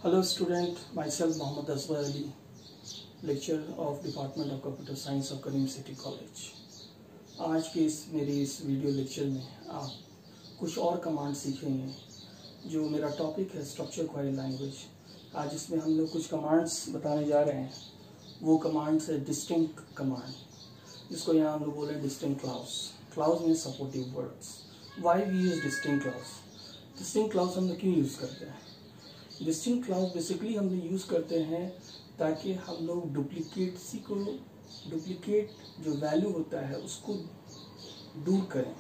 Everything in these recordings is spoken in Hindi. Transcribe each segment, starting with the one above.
Hello student, myself Mohammad Aswar Ali, lecturer of Department of Computer Science of Karim City College। आज के मेरे इस वीडियो लेक्चर में आप कुछ और कमांड सीखेंगे। जो मेरा टॉपिक है स्ट्रक्चर क्वेरी लैंग्वेज, आज इसमें हम लोग कुछ कमांड्स बताने जा रहे हैं। वो कमांड्स है डिस्टिंक्ट कमांड, जिसको यहाँ हम लोग बोले distinct clause. Clause means supportive words. Why we use distinct clause? Distinct clause हम लोग क्यों यूज़ करते हैं? डिस्टिंक्ट क्लाउज बेसिकली हम लोग यूज़ करते हैं ताकि हम लोग डुप्लीकेट जो वैल्यू होता है उसको दूर करें।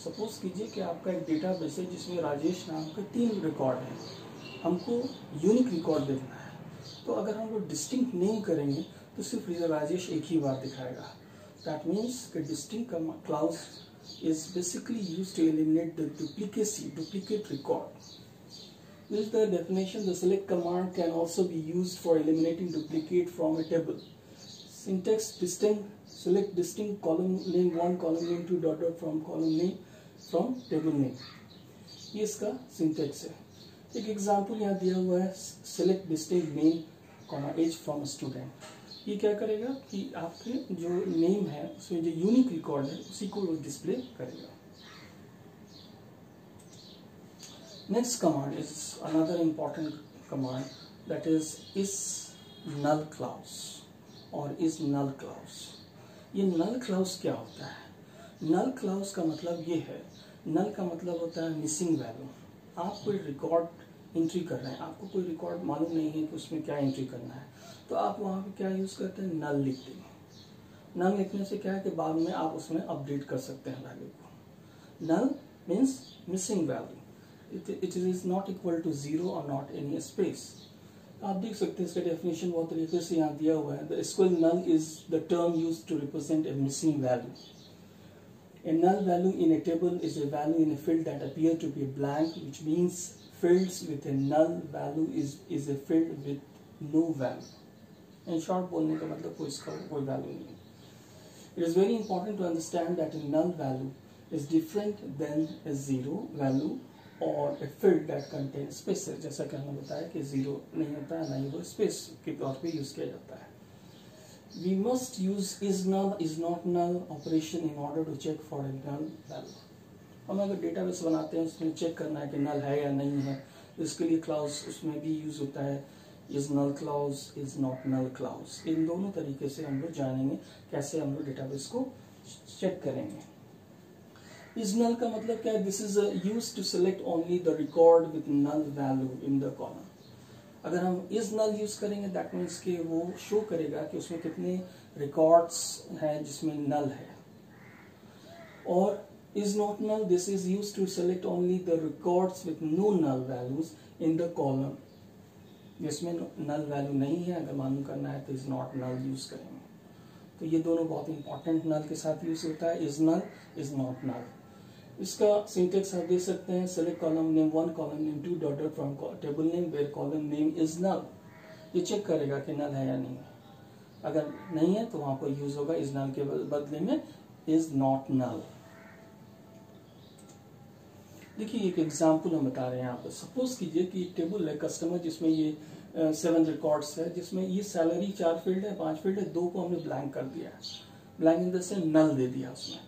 सपोज कीजिए कि आपका एक डेटाबेस है जिसमें राजेश नाम के 3 रिकॉर्ड हैं, हमको यूनिक रिकॉर्ड देखना है। तो अगर हम लोग डिस्टिंक्ट नेम करेंगे तो सिर्फ राजेश एक ही बार दिखाएगा। दैट मीन्स कि distinct clause is basically used to eliminate the duplicate record. This is the definition. The select command can also be used for eliminating duplicate from a table. Syntax: distinct, select distinct column name 1, column name 2, dot from column name from table name. ये इसका syntax है। एक एग्जाम्पल यहाँ दिया हुआ है, select distinct name, age from a student। ये क्या करेगा कि आपके जो नेम है उसमें जो यूनिक रिकॉर्ड है उसी को डिस्प्ले करेगा। Next command is another important command, that is null clause or is null clause। ये null clause क्या होता है? null clause का मतलब ये है, null का मतलब होता है मिसिंग वैल्यू। आप कोई रिकॉर्ड एंट्री कर रहे हैं, आपको कोई रिकॉर्ड मालूम नहीं है कि उसमें क्या एंट्री करना है, तो आप वहाँ पे क्या यूज़ करते हैं? null लिखते हैं। null लिखने से क्या है कि बाद में आप उसमें अपडेट कर सकते हैं वैल्यू को। null means missing value. It is not equal to 0 or not any space। आप देख सकते हैं इसका डेफिनेशन बहुत तरीके से यहाँ दिया हुआ है। The SQL null is the term used to represent a missing value। A null value in a table is a value in a field that appear to be blank, which means fields with a null value is a field with no value। In short बोलने का मतलब कोई इसका कोई वैल्यू नहीं। It is very important to understand that a null value is different than a zero value और a field that contains spaces। जैसा कि हमने बताया कि जीरो नहीं होता है, ना ही वो स्पेस के तौर पे यूज किया जाता है। We must use is null, is not null operation in order to check for a null value। हम अगर डेटाबेस बनाते हैं उसमें चेक करना है कि नल है या नहीं है, इसके लिए क्लाउज उसमें भी यूज होता है, is null clause, is not null clause। इन दोनों तरीके से हम लोग जानेंगे कैसे हम लोग डेटाबेस को चेक करेंगे। Is null का मतलब क्या है? This is used to select only the record with null value in the column। अगर हम is null यूज करेंगे that means कि वो शो करेगा कि उसमें कितने रिकॉर्ड्स हैं जिसमें null है। और is not null, this is used to select only the records with no null values in the column। जिसमें null value नहीं है, अगर मालूम करना है तो is not null यूज करेंगे। तो ये दोनों बहुत इंपॉर्टेंट null के साथ यूज होता है, is null, is not null। इसका सिंटेक्स आप देख सकते हैं, select column name 1, column name 2, dot from table name where column name is null. ये चेक करेगा कि नल है या नहीं है। अगर नहीं है तो वहां पर यूज होगा इज नल के बदले में इज नॉट नल। देखिए एक एग्जांपल हम बता रहे हैं यहाँ पर। सपोज कीजिए कि एक टेबल है कस्टमर जिसमें ये 7 रिकॉर्ड्स है, जिसमें ये सैलरी 4 फील्ड है, 5 फील्ड है, 2 को हमने ब्लैंक कर दिया है, blank in the sense null दे दिया उसमें।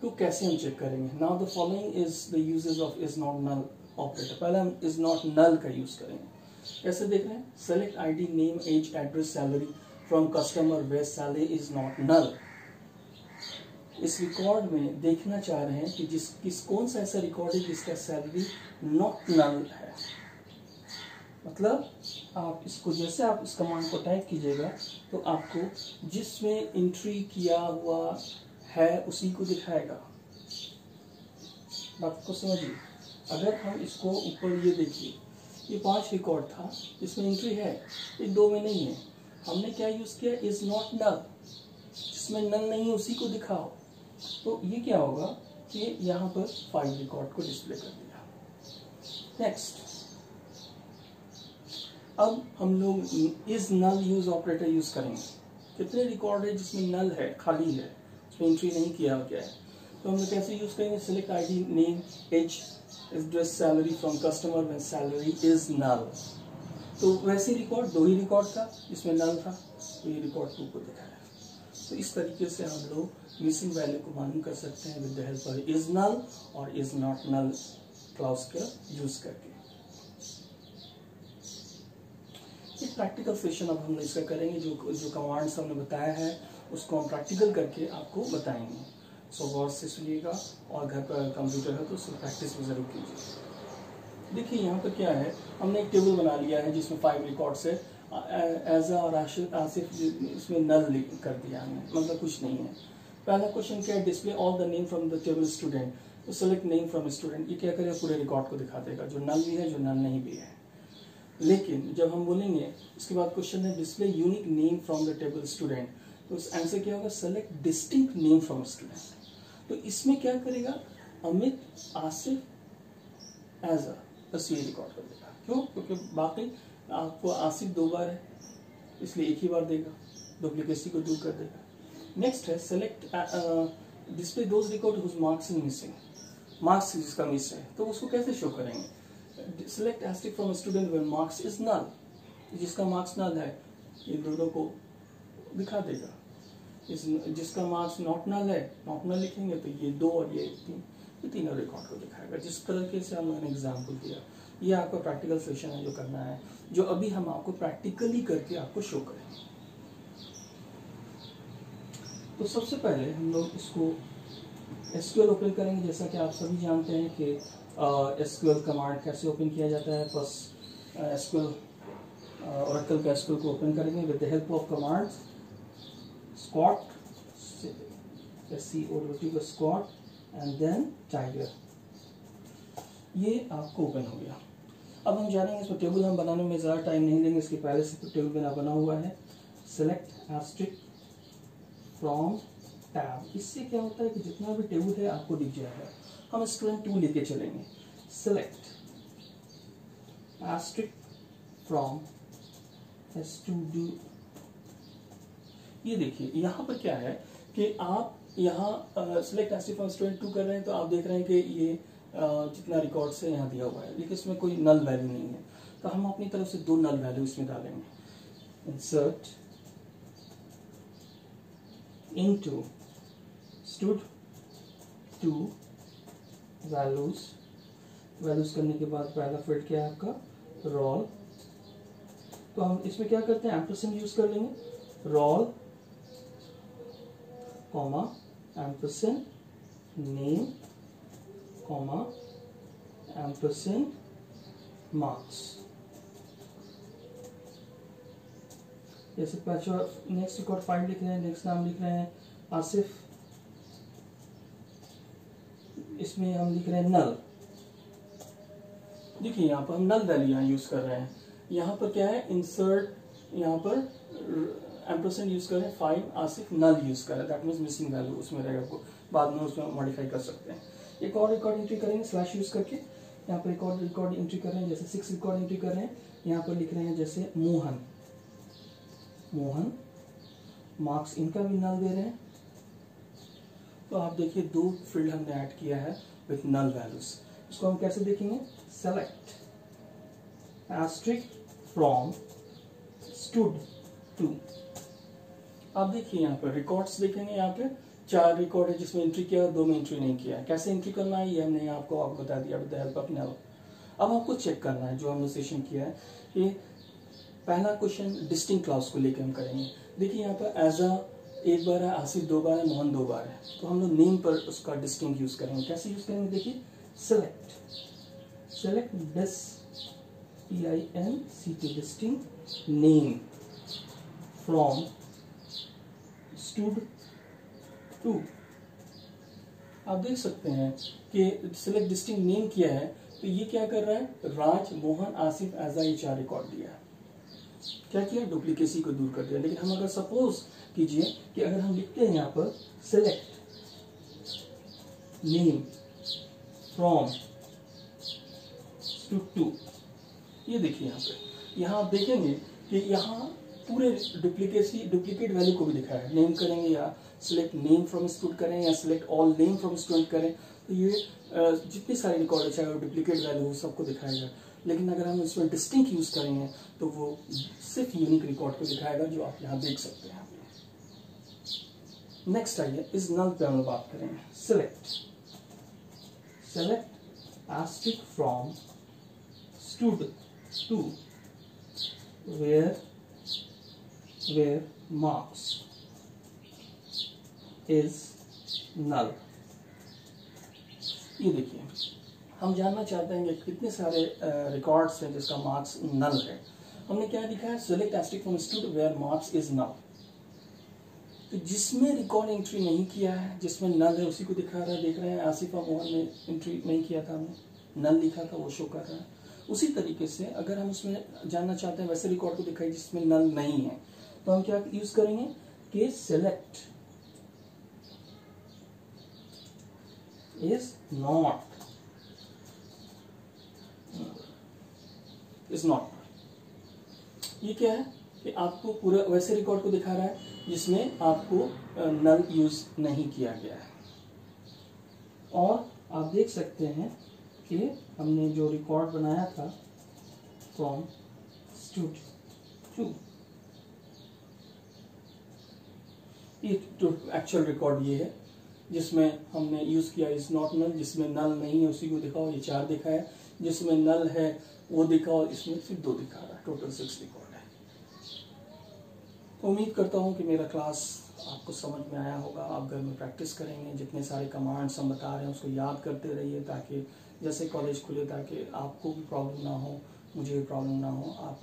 तो कैसे हम चेक करेंगे? Now the following is the usages of is not null operator. पहले हम इज नॉट नल का यूज करेंगे। कैसे देख रहे हैं? Select ID name age address salary from customer where salary is not null. इस रिकॉर्ड में देखना चाह रहे हैं कि कौन सा ऐसा रिकॉर्ड है जिसका सैलरी नॉट नल है। मतलब आप इसको जैसे आप इस कमांड को टाइप कीजिएगा तो आपको जिसमें एंट्री किया हुआ है उसी को दिखाएगा। बात को समझिए। अगर हम इसको ऊपर ये देखिए, ये 5 रिकॉर्ड था, इसमें एंट्री है, ये 2 में नहीं है। हमने क्या यूज किया? Is not null. जिसमें नल नहीं है उसी को दिखाओ। तो ये क्या होगा कि यहाँ पर 5 रिकॉर्ड को डिस्प्ले कर दिया। नेक्स्ट, अब हम लोग is null use operator use करेंगे। कितने रिकॉर्ड है जिसमें नल है, खाली है, एंट्री नहीं किया गया है, तो हम लोग कैसे यूज करेंगे? Select ID name age address salary from customer when salary is null. तो वैसे रिकॉर्ड 2 ही रिकॉर्ड था, इसमें नल था, तो ये रिकॉर्ड 2 को दिखाया। तो इस तरीके से हम लोग मिसिंग वैल्यू को मालूम कर सकते हैं with the help of is null और इज नॉट नल क्लॉज का यूज करके। एक प्रैक्टिकल सेशन अब हम इसका करेंगे, जो कमांड्स हमने बताया है उसको हम प्रैक्टिकल करके आपको बताएंगे। सो गौर से सुनिएगा और घर पर कंप्यूटर है तो उसको प्रैक्टिस भी जरूर कीजिए। देखिए यहाँ पर क्या है, हमने एक टेबल बना लिया है जिसमें 5 रिकॉर्ड्स है। एजा और आसिफ इसमें नल कर दिया हमने, मतलब कुछ नहीं है। पहला क्वेश्चन क्या है, display all the name from the table student. तो सेलेक्ट नेम फ्रॉम स्टूडेंट, ये क्या करेगा, पूरे रिकॉर्ड को दिखा देगा, जो नल भी है जो नल नहीं भी है। लेकिन जब हम बोलेंगे उसके बाद क्वेश्चन है display unique name from the table student, तो उस आंसर क्या होगा, select distinct name from student. तो इसमें क्या करेगा, अमित आसिफ एजा, बस ये रिकॉर्ड कर देगा। क्यों, क्योंकि बाकी आपको आसिफ 2 बार है इसलिए एक ही बार देगा, डुप्लीकेसी को दूर कर देगा। नेक्स्ट है select display those record whose marks is missing, marks जिसका मिस है तो उसको कैसे शो करेंगे। Select asterisk from student when marks is null, जिसका मार्क्स नल है इन दोनों को दिखा देगा। जिसका मार्क्स नॉट नल है, नॉट नल लिखेंगे तो ये 2 और ये 3, ये तीनों रिकॉर्ड को दिखाएगा। जिस तरीके से हमने एग्जाम्पल दिया, ये आपका प्रैक्टिकल सेशन है जो करना है, जो अभी हम आपको प्रैक्टिकली करके आपको शो करेंगे। तो सबसे पहले हम लोग इसको एसक्यूएल ओपन करेंगे। जैसा कि आप सभी जानते हैं कि एसक्यूएल कमांड कैसे ओपन किया जाता है। फर्स्ट एसक्यूएल ओरेकल का एसक्यूएल को ओपन करेंगे with the help of commands Scott, SCOT का स्कॉट एंड देन टाइगर। ये आपको ओपन हो गया। अब हम जानेंगे इसमें टेबल हम बनाने में ज़्यादा टाइम नहीं देंगे, इसके पहले से टेबल बना हुआ है। सेलेक्ट एस्टेरिस्क फ्रॉम टैब, इससे क्या होता है कि जितना भी टेबल है आपको दिख जाएगा। हम स्टूडेंट 2 लेके चलेंगे। सेलेक्ट एस्टेरिस्क फ्रॉम स्टूडेंट, ये देखिए यहाँ पर क्या है कि आप यहाँ सेलेक्ट एस्टेरिस्क फ्रॉम स्टूडेंट 2 कर रहे हैं तो आप देख रहे हैं कि ये जितना रिकॉर्ड से यहाँ दिया हुआ है, लेकिन इसमें कोई नल वैल्यू नहीं है। तो हम अपनी तरफ से 2 नल वैल्यू इसमें डालेंगे। इंसर्ट इनटू stud2 वैल्यूज करने के बाद पहला फील्ड क्या है आपका, रोल। तो हम इसमें क्या करते हैं, एम्परसेंड यूज कर लेंगे, roll comma ampersand name comma ampersand marks. जैसे नेक्स्ट रिकॉर्ड 5 लिख रहे हैं, नेक्स्ट नाम लिख रहे हैं आसिफ, इसमें हम लिख रहे हैं नल। देखिए यहाँ पर हम नल वैल्यू यहाँ यूज कर रहे हैं। यहाँ पर क्या है, इंसर्ट, यहाँ पर एम्परसेंड यूज कर रहे हैं, 5 आसिफ नल यूज कर रहे हैं, दैट मीन्स मिसिंग वैल्यू उसमें रहेगा, आपको बाद में उसमें मॉडिफाई कर सकते हैं। एक और रिकॉर्ड एंट्री करेंगे स्लैश यूज करके। यहाँ पर एक और रिकॉर्ड एंट्री कर रहे हैं, जैसे 6 रिकॉर्ड एंट्री कर रहे हैं। यहाँ पर लिख रहे हैं जैसे मोहन, मार्क्स इनका भी नल दे रहे हैं। तो आप देखिए 2 फील्ड हमने ऐड किया है विथ नल वैल्यूज। इसको हम कैसे देखेंगे, सेलेक्ट एस्टेरिस्क फ्रॉम stud2। आप देखिए यहाँ पर रिकॉर्ड्स देखेंगे, यहाँ पे 4 रिकॉर्ड है जिसमें एंट्री किया, 2 में एंट्री नहीं किया। कैसे एंट्री करना है ये हमने आपको बता दिया with the help of null. अब आपको चेक करना है जो हमने सेशन किया है। ये पहला क्वेश्चन डिस्टिंक्ट क्लास को लेकर हम करेंगे। देखिए यहाँ पर एजा 1 बार है, आसिफ 2 बार है, मोहन 2 बार है। तो हम लोग नेम पर उसका डिस्टिंक्ट यूज करेंगे। कैसे यूज करेंगे, देखिए select DISTINCT distinct name from stud2। आप देख सकते हैं कि सिलेक्ट डिस्टिंक्ट नेम किया है, तो ये क्या कर रहा है, राज, मोहन, आसिफ, एजा, ये 4 रिकॉर्ड दिया है। क्या किया, डुप्लीकेसी को दूर कर दिया। लेकिन हम अगर सपोज कीजिए कि अगर हम लिखते हैं यहाँ पर सेलेक्ट नेम फ्रॉम stud2, ये देखिए यहाँ आप देखेंगे कि यहाँ पूरे डुप्लीकेट वैल्यू को भी दिखाया है। नेम करेंगे या सिलेक्ट नेम फ्रॉम स्टूडेंट करें या select all name from student करें, तो ये जितनी सारी रिकॉर्ड है, चाहे वो डुप्लीकेट वैल्यू हो, सबको दिखाएगा। लेकिन अगर हम इसमें डिस्टिंक्ट यूज करेंगे तो वो सिर्फ यूनिक रिकॉर्ड को दिखाएगा, जो आप यहाँ देख सकते हैं। नेक्स्ट आइए, इस नल पे हम लोग बात करेंगे। Select asterisk from stud to where marks is null। ये देखिए, हम जानना चाहते हैं कि कितने सारे रिकॉर्ड्स हैं जिसका मार्क्स नल है। हमने क्या लिखा है, select asterisk from stud where marks is null. तो जिसमें रिकॉर्ड एंट्री नहीं किया है, जिसमें नल है, उसी को दिखा रहा है। देख रहे हैं आसिफा मोहन ने एंट्री नहीं किया था, हमने नल लिखा था, वो शो कर रहा है। उसी तरीके से अगर हम उसमें जानना चाहते हैं वैसे रिकॉर्ड को दिखाई जिसमें नल नहीं है, तो हम क्या यूज करेंगे कि सेलेक्ट इज नॉट ये क्या है कि आपको पूरा वैसे रिकॉर्ड को दिखा रहा है जिसमें आपको नल यूज नहीं किया गया है। और आप देख सकते हैं कि हमने जो रिकॉर्ड बनाया था फ्रॉम स्टूड टू, ये जो एक्चुअल रिकॉर्ड ये है जिसमें हमने यूज किया इज नॉट नल। जिसमें नल नहीं है उसी को दिखाओ, ये 4 दिखा है। जिसमें नल है वो दिखाओ, इसमें सिर्फ 2 दिखा रहा है। टोटल 6 रिकॉर्ड है। उम्मीद करता हूँ कि मेरा क्लास आपको समझ में आया होगा। आप घर में प्रैक्टिस करेंगे, जितने सारे कमांड्स हम बता रहे हैं उसको याद करते रहिए, ताकि जैसे कॉलेज खुले ताकि आपको भी प्रॉब्लम ना हो, मुझे भी प्रॉब्लम ना हो। आप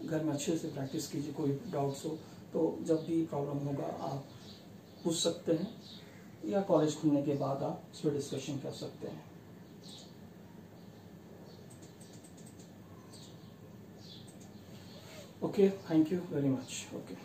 घर में अच्छे से प्रैक्टिस कीजिए। कोई डाउट्स हो तो जब भी प्रॉब्लम होगा आप पूछ सकते हैं, या कॉलेज खुलने के बाद आप इस पर डिस्कशन कर सकते हैं। Okay, thank you very much. Okay.